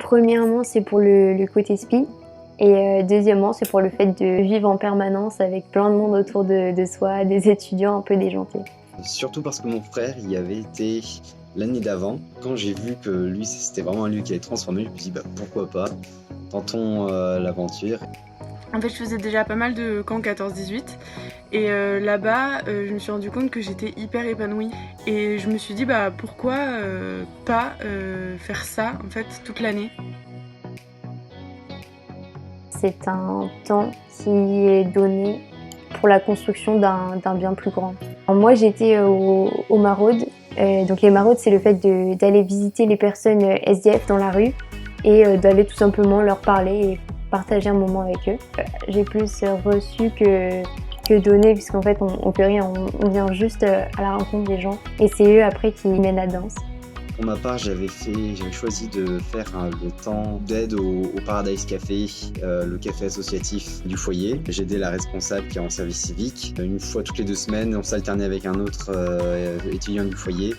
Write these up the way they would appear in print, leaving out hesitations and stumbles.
Premièrement, c'est pour le côté spi. Et deuxièmement, c'est pour le fait de vivre en permanence avec plein de monde autour de soi, des étudiants un peu déjantés. Surtout parce que mon frère y avait été l'année d'avant. Quand j'ai vu que lui, c'était vraiment un lieu qui allait transformer, je me suis dit pourquoi pas, tentons l'aventure. En fait, je faisais déjà pas mal de camps 14-18 et là-bas, je me suis rendu compte que j'étais hyper épanouie. Et je me suis dit pourquoi pas faire ça en fait toute l'année. C'est un temps qui est donné pour la construction d'un bien plus grand. Alors moi, j'étais au maraudes. Donc les maraudes, c'est le fait d'aller visiter les personnes SDF dans la rue et d'aller tout simplement leur parler et partager un moment avec eux. J'ai plus reçu que donné, puisqu'en fait, on fait rien, on vient juste à la rencontre des gens. Et c'est eux après qui mènent la danse. Pour ma part, j'avais choisi de faire le temps d'aide au Paradise Café, le café associatif du foyer. J'aidais la responsable qui est en service civique. Une fois toutes les 2 semaines, on s'alternait avec un autre étudiant du foyer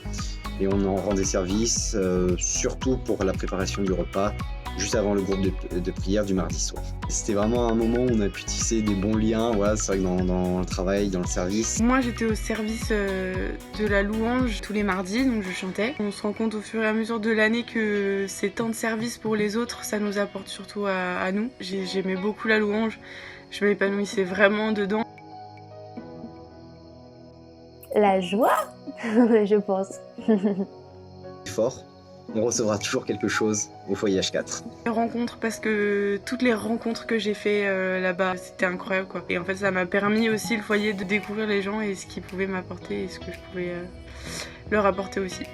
et on en rendait service, surtout pour la préparation du repas, juste avant le groupe de prière du mardi soir. C'était vraiment un moment où on a pu tisser des bons liens, voilà, c'est vrai que dans le travail, dans le service. Moi, j'étais au service de la louange tous les mardis, donc je chantais. On se rend compte au fur et à mesure de l'année que ces temps de service pour les autres, ça nous apporte surtout à nous. J'aimais beaucoup la louange, je m'épanouissais vraiment dedans. La joie, je pense. Fort. On recevra toujours quelque chose au foyer H4. Rencontres, parce que toutes les rencontres que j'ai fait là-bas, c'était incroyable quoi. Et en fait, ça m'a permis aussi le foyer de découvrir les gens et ce qu'ils pouvaient m'apporter et ce que je pouvais leur apporter aussi.